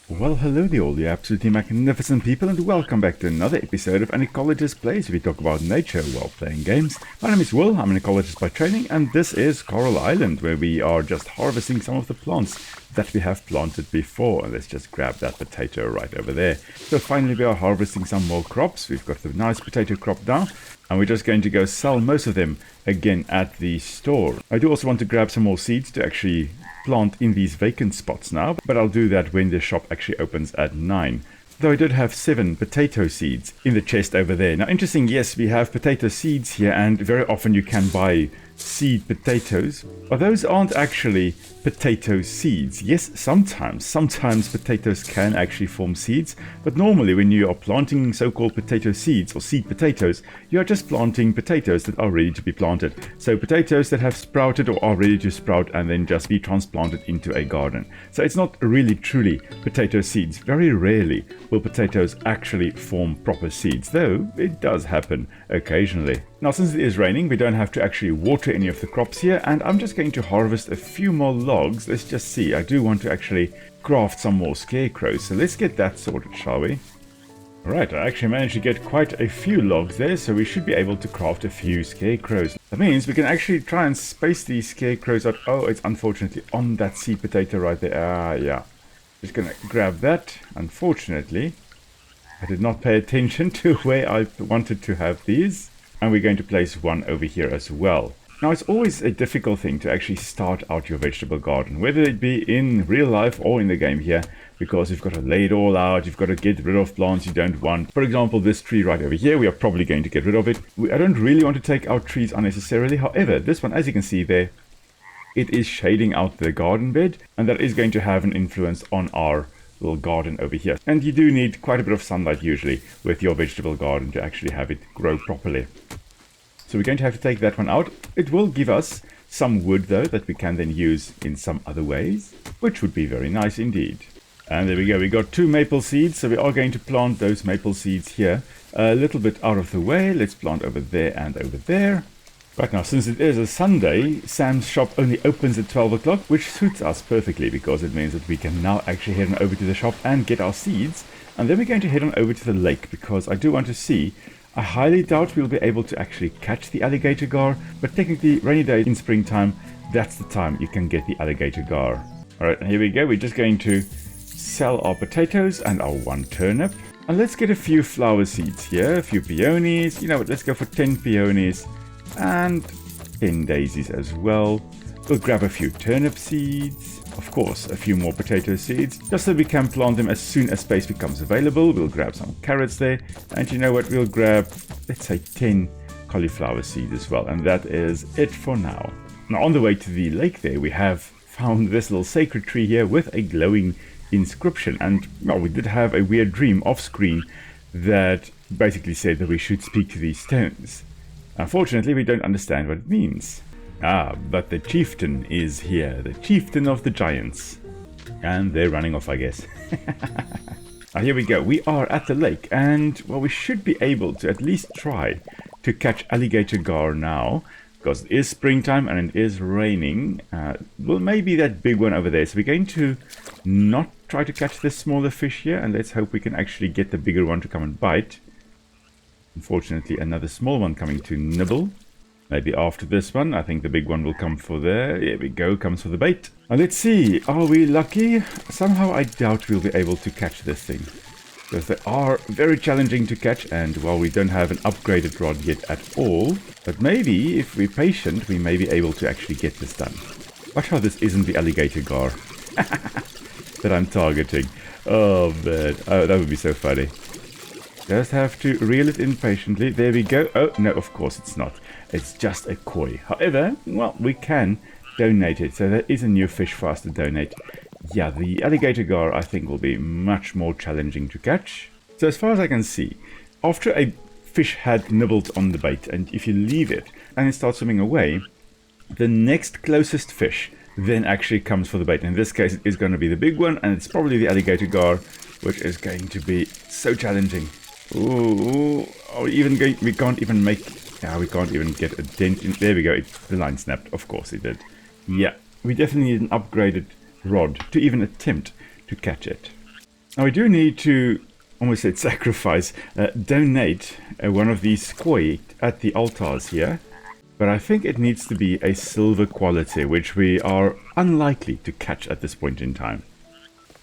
Well, hello there all you absolutely magnificent people, and welcome back to another episode of An Ecologist Plays, where we talk about nature while playing games. My name is Will, I'm an ecologist by training, and this is Coral Island, where we are just harvesting some of the plants that we have planted before. And let's just grab that potato right over there. So finally we are harvesting some more crops. We've got the nice potato crop now, and we're just going to go sell most of them again at the store. I do also want to grab some more seeds to actually plant in these vacant spots now, but I'll do that when the shop actually opens at 9. Though I did have 7 potato seeds in the chest over there. Now interesting, yes, we have potato seeds here, and very often you can buy seed potatoes, but those aren't actually potato seeds. Yes, sometimes potatoes can actually form seeds, but normally when you are planting so-called potato seeds or seed potatoes, you are just planting potatoes that are ready to be planted. So potatoes that have sprouted or are ready to sprout and then just be transplanted into a garden. So it's not really truly potato seeds. Very rarely will potatoes actually form proper seeds, though it does happen occasionally. Now, since it is raining, we don't have to actually water any of the crops here, and I'm just going to harvest a few more logs. Let's just see. I do want to actually craft some more scarecrows, so let's get that sorted, shall we? Alright, I actually managed to get quite a few logs there, so we should be able to craft a few scarecrows. That means we can actually try and space these scarecrows out. Oh, it's unfortunately on that seed potato right there. Yeah. Just gonna grab that. Unfortunately, I did not pay attention to where I wanted to have these. And we're going to place one over here as well. Now, it's always a difficult thing to actually start out your vegetable garden, whether it be in real life or in the game here, because you've got to lay it all out, you've got to get rid of plants you don't want. For example, this tree right over here, we are probably going to get rid of it. I don't really want to take out trees unnecessarily. However, this one, as you can see there, it is shading out the garden bed, and that is going to have an influence on our little garden over here. And you do need quite a bit of sunlight usually with your vegetable garden to actually have it grow properly. So we're going to have to take that one out. It will give us some wood though that we can then use in some other ways, which would be very nice indeed. And there we go, we got 2 maple seeds, so we are going to plant those maple seeds here a little bit out of the way. Let's plant over there and over there. Right now, since it is a Sunday, Sam's shop only opens at 12 o'clock, which suits us perfectly because it means that we can now actually head on over to the shop and get our seeds. And then we're going to head on over to the lake because I do want to see. I highly doubt we'll be able to actually catch the alligator gar, but technically rainy day in springtime, that's the time you can get the alligator gar. Alright, here we go. We're just going to sell our potatoes and our 1 turnip. And let's get a few flower seeds here, a few peonies. You know what, let's go for 10 peonies. And 10 daisies as well. We'll grab a few turnip seeds, of course a few more potato seeds, just so we can plant them as soon as space becomes available. We'll grab some carrots there, and you know what, we'll grab, let's say 10 cauliflower seeds as well, and that is it for now. Now on the way to the lake there, we have found this little sacred tree here with a glowing inscription, and well, we did have a weird dream off screen that basically said that we should speak to these stones. Unfortunately, we don't understand what it means. But the chieftain is here, the chieftain of the giants. And they're running off, I guess. Here we go, we are at the lake, and well, we should be able to at least try to catch alligator gar now, because it is springtime and it is raining. Well, maybe that big one over there. So we're going to not try to catch this smaller fish here, and let's hope we can actually get the bigger one to come and bite. Unfortunately, another small one coming to nibble. Maybe after this one, I think the big one will come for there. Here we go, comes for the bait. Now let's see, are we lucky? Somehow I doubt we'll be able to catch this thing, because they are very challenging to catch, and while we don't have an upgraded rod yet at all, but maybe if we're patient, we may be able to actually get this done. Watch how this isn't the alligator gar that I'm targeting. Oh man, oh, that would be so funny. Just have to reel it in patiently. There we go. Oh, no, of course it's not. It's just a koi. However, well, we can donate it. So there is a new fish for us to donate. Yeah, the alligator gar, I think, will be much more challenging to catch. So as far as I can see, after a fish had nibbled on the bait, and if you leave it and it starts swimming away, the next closest fish then actually comes for the bait. In this case, it is going to be the big one, and it's probably the alligator gar, which is going to be so challenging. Ooh, we can't even make, we can't even get a dent in. There we go, the line snapped, of course it did. Yeah, we definitely need an upgraded rod to even attempt to catch it. Now we do need to, almost said sacrifice, donate one of these Khoi at the altars here. But I think it needs to be a silver quality, which we are unlikely to catch at this point in time.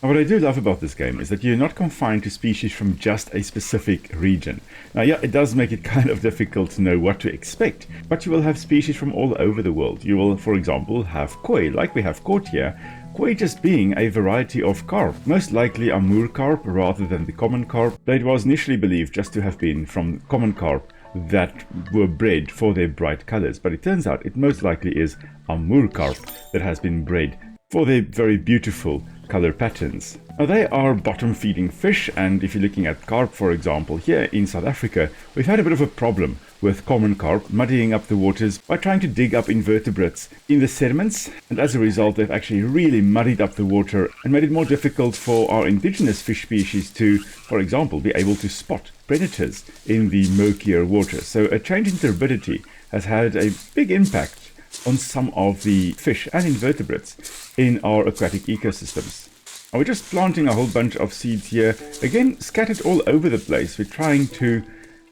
Now, what I do love about this game is that you're not confined to species from just a specific region. Now, yeah, it does make it kind of difficult to know what to expect, but you will have species from all over the world. You will, for example, have Khoi, like we have caught here. Khoi just being a variety of carp, most likely Amur carp rather than the common carp. It was initially believed just to have been from common carp that were bred for their bright colors, but it turns out it most likely is Amur carp that has been bred for their very beautiful color patterns. Now they are bottom feeding fish, and if you're looking at carp, for example, here in South Africa, we've had a bit of a problem with common carp muddying up the waters by trying to dig up invertebrates in the sediments, and as a result they've actually really muddied up the water and made it more difficult for our indigenous fish species to, for example, be able to spot predators in the murkier water. So a change in turbidity has had a big impact on some of the fish and invertebrates in our aquatic ecosystems. And we're just planting a whole bunch of seeds here, again scattered all over the place. We're trying to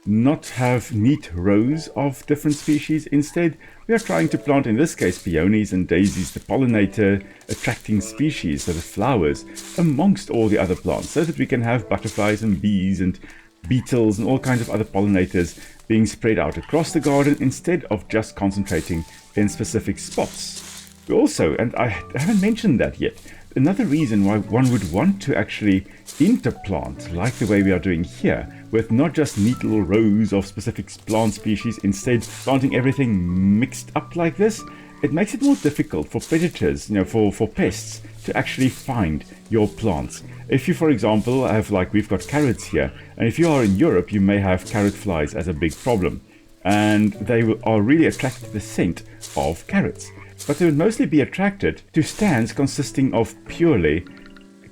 not have neat rows of different species. Instead, we are trying to plant, in this case, peonies and daisies, the pollinator attracting species, so the flowers, amongst all the other plants, so that we can have butterflies and bees and beetles and all kinds of other pollinators being spread out across the garden instead of just concentrating in specific spots. We also, and I haven't mentioned that yet, another reason why one would want to actually interplant like the way we are doing here, with not just neat little rows of specific plant species, instead planting everything mixed up like this, it makes it more difficult for predators, for pests to actually find your plants. If you, for example, have, like we've got carrots here, and if you are in Europe, you may have carrot flies as a big problem, and they are really attracted to the scent of carrots. But they would mostly be attracted to stands consisting of purely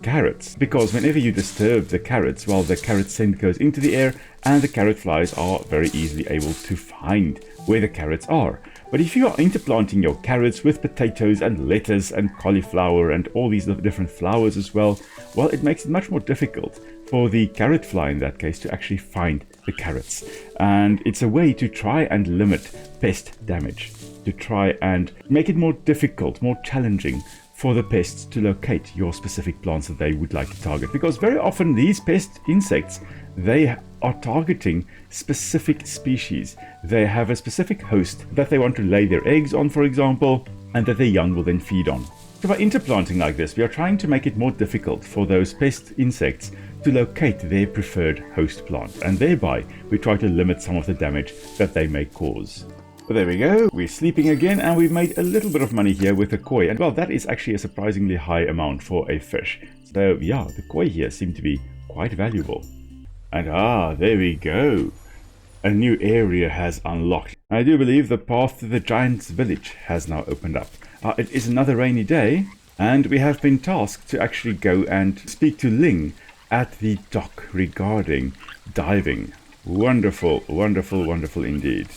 carrots, because whenever you disturb the carrots, well, the carrot scent goes into the air and the carrot flies are very easily able to find where the carrots are. But if you are interplanting your carrots with potatoes and lettuce and cauliflower and all these different flowers as well, well, it makes it much more difficult for the carrot fly in that case to actually find the carrots. And it's a way to try and limit pest damage, to try and make it more difficult, more challenging for the pests to locate your specific plants that they would like to target. Because very often these pest insects, they are targeting specific species. They have a specific host that they want to lay their eggs on, for example, and that their young will then feed on. So by interplanting like this, we are trying to make it more difficult for those pest insects to locate their preferred host plant, and thereby we try to limit some of the damage that they may cause. But there we go, we're sleeping again, and we've made a little bit of money here with the Khoi, and well, that is actually a surprisingly high amount for a fish. So yeah, the Khoi here seem to be quite valuable. And there we go. A new area has unlocked. I do believe the path to the giant's village has now opened up. It is another rainy day, and we have been tasked to actually go and speak to Ling at the dock regarding diving. Wonderful, wonderful, wonderful indeed.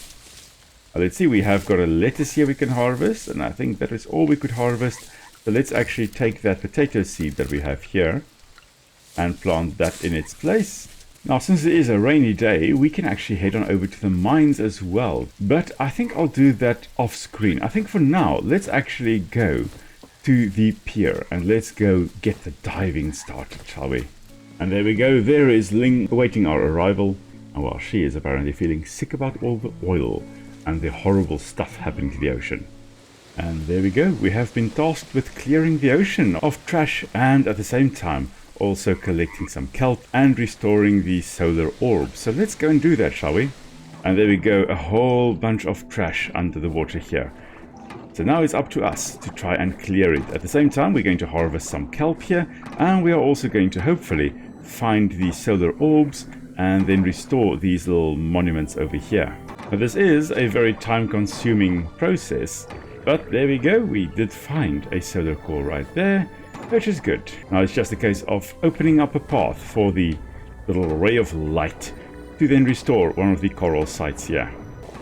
Let's see, we have got a lettuce here we can harvest, and I think that is all we could harvest. So let's actually take that potato seed that we have here and plant that in its place. Now, since it is a rainy day, we can actually head on over to the mines as well. But I think I'll do that off screen. I think for now, let's actually go to the pier and let's go get the diving started, shall we? And there we go. There is Ling awaiting our arrival. And well, she is apparently feeling sick about all the oil and the horrible stuff happening to the ocean. And there we go. We have been tasked with clearing the ocean of trash and at the same time also collecting some kelp and restoring the solar orb. So let's go and do that, shall we? And there we go, a whole bunch of trash under the water here. So now it's up to us to try and clear it. At the same time, we're going to harvest some kelp here, and we are also going to hopefully find the solar orbs and then restore these little monuments over here. Now this is a very time-consuming process, but there we go, we did find a solar core right there, which is good. Now it's just a case of opening up a path for the little ray of light to then restore one of the coral sites here.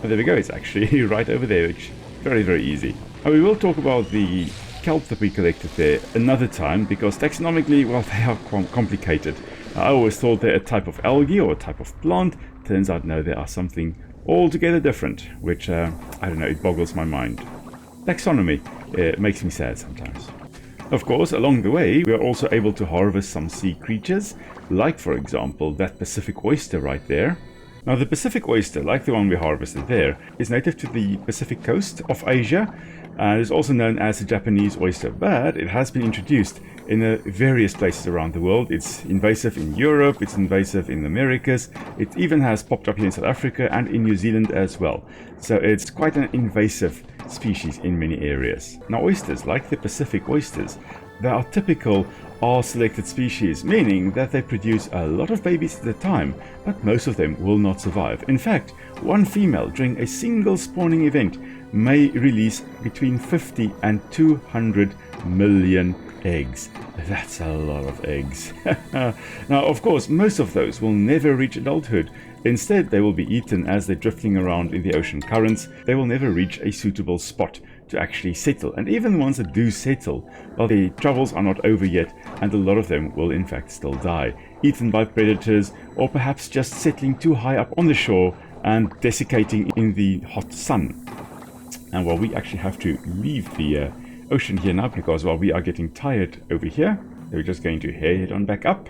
But there we go, it's actually right over there, which is very, very easy. Now we will talk about the kelp that we collected there another time, because taxonomically, well, they are complicated. I always thought they're a type of algae or a type of plant. Turns out, no, they are something altogether different, which, I don't know, it boggles my mind. Taxonomy makes me sad sometimes. Of course, along the way, we are also able to harvest some sea creatures, like, for example, that Pacific oyster right there. Now, the Pacific oyster, like the one we harvested there, is native to the Pacific coast of Asia, and is also known as the Japanese oyster, but it has been introduced in various places around the world. It's invasive in Europe, it's invasive in the Americas, it even has popped up here in South Africa and in New Zealand as well. So it's quite an invasive species in many areas. Now, oysters, like the Pacific oysters, they are typical R-selected species, meaning that they produce a lot of babies at a time, but most of them will not survive. In fact, one female during a single spawning event may release between 50 and 200 million eggs. That's a lot of eggs. Now, of course, most of those will never reach adulthood. Instead, they will be eaten as they're drifting around in the ocean currents. They will never reach a suitable spot to actually settle. And even the ones that do settle, well, the troubles are not over yet, and a lot of them will in fact still die, eaten by predators, or perhaps just settling too high up on the shore and desiccating in the hot sun. And well, we actually have to leave the ocean here now, because while we are getting tired over here, we're just going to head on back up.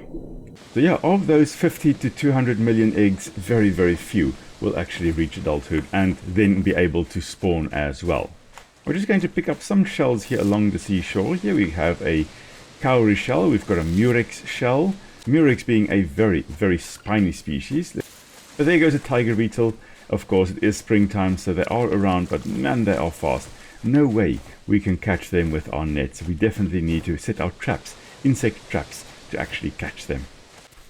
So yeah, of those 50 to 200 million eggs, very, very few will actually reach adulthood and then be able to spawn as well. We're just going to pick up some shells here along the seashore. Here we have a cowrie shell, we've got a murex shell, murex being a very, very spiny species. But there goes a tiger beetle. Of course, it is springtime, so they are around, but man, they are fast. No way we can catch them with our nets. We definitely need to set our traps, insect traps, to actually catch them.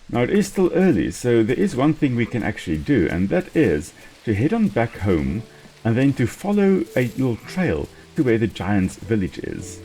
Now, it is still early, so there is one thing we can actually do, and that is to head on back home and then to follow a little trail to where the giant's village is.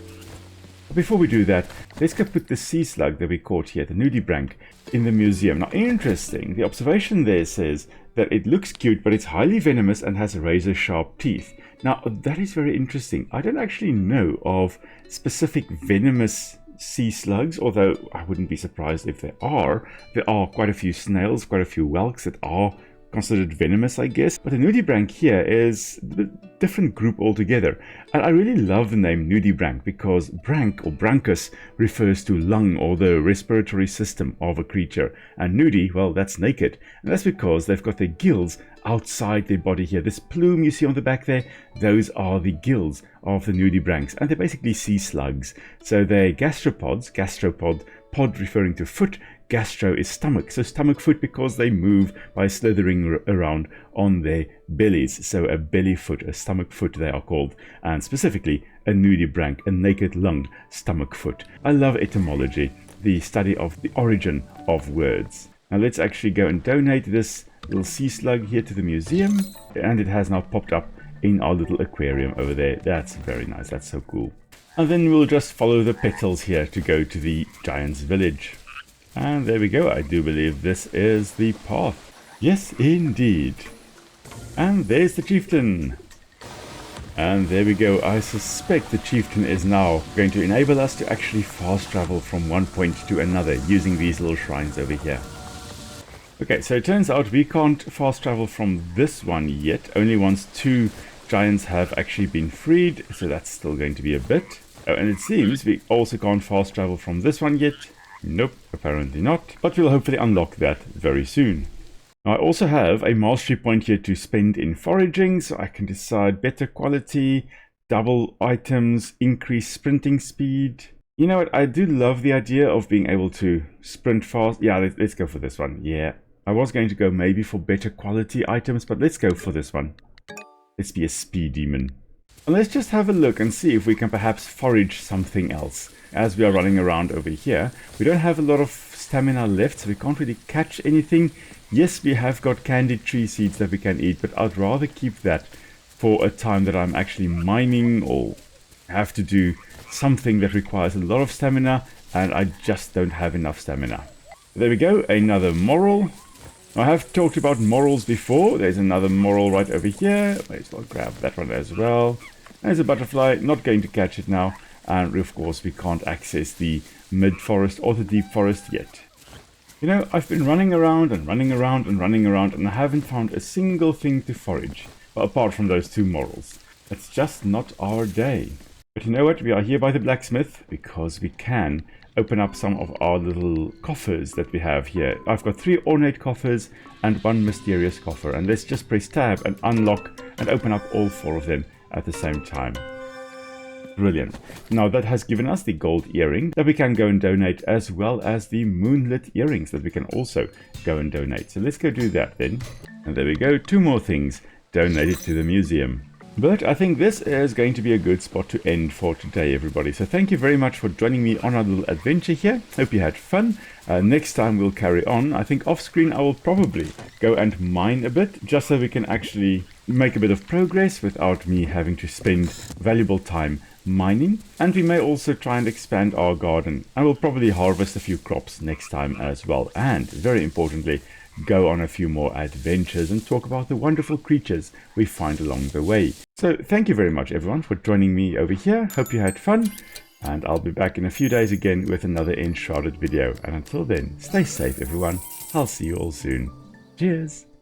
But before we do that, let's go put the sea slug that we caught here, the nudibranch, in the museum. Now, interesting, the observation there says that it looks cute, but it's highly venomous and has razor sharp teeth. Now, that is very interesting. I don't actually know of specific venomous sea slugs, although I wouldn't be surprised if there are. There are quite a few snails, quite a few whelks that are considered venomous, I guess. But the nudibranch here is a different group altogether. And I really love the name nudibranch because branch or branchus refers to lung or the respiratory system of a creature. And nudi, well, that's naked. And that's because they've got their gills outside their body here. This plume you see on the back there, those are the gills of the nudibranchs. And they're basically sea slugs. So they're gastropods, gastropod, pod referring to foot, gastro is stomach, so stomach foot because they move by slithering around on their bellies. So a belly foot, a stomach foot they are called, and specifically a nudibranch, a naked lunged stomach foot. I love etymology, the study of the origin of words. Now let's actually go and donate this little sea slug here to the museum, and it has now popped up in our little aquarium over there. That's very nice, that's so cool. And then we'll just follow the petals here to go to the giant's village. And there we go, I do believe this is the path. Yes, indeed. And there's the chieftain. And there we go, I suspect the chieftain is now going to enable us to actually fast travel from one point to another using these little shrines over here. Okay, so it turns out we can't fast travel from this one yet, only once two giants have actually been freed, so that's still going to be a bit. Oh, and it seems we also can't fast travel from this one yet. Nope, apparently not, but we'll hopefully unlock that very soon. Now, I also have a mastery point here to spend in foraging, so I can decide better quality, double items, increase sprinting speed. You know what, I do love the idea of being able to sprint fast. Yeah, let's go for this one. Yeah, I was going to go maybe for better quality items, but let's go for this one. Let's be a speed demon. And let's just have a look and see if we can perhaps forage something else. As we are running around over here, we don't have a lot of stamina left, so we can't really catch anything. Yes, we have got candied tree seeds that we can eat, but I'd rather keep that for a time that I'm actually mining or have to do something that requires a lot of stamina, and I just don't have enough stamina. There we go, another moral. I have talked about morals before. There's another moral right over here. May as well grab that one as well. There's a butterfly, not going to catch it now. and of course we can't access the mid-forest or the deep forest yet. You know, I've been running around and running around and running around, and I haven't found a single thing to forage, apart from those 2 morels. It's just not our day. But you know what, we are here by the blacksmith because we can open up some of our little coffers that we have here. I've got 3 ornate coffers and 1 mysterious coffer, and let's just press tab and unlock and open up all 4 of them at the same time. Brilliant. Now that has given us the gold earring that we can go and donate, as well as the moonlit earrings that we can also go and donate. So let's go do that then. And there we go, 2 more things donated to the museum. But I think this is going to be a good spot to end for today, everybody. So thank you very much for joining me on our little adventure here. Hope you had fun. Next time we'll carry on. I think off screen I will probably go and mine a bit, just so we can actually make a bit of progress without me having to spend valuable time mining. And we may also try and expand our garden, and we'll probably harvest a few crops next time as well. And very importantly, go on a few more adventures and talk about the wonderful creatures we find along the way. So thank you very much everyone for joining me over here. Hope you had fun, and I'll be back in a few days again with another Enshrouded video. And until then, stay safe everyone. I'll see you all soon. Cheers!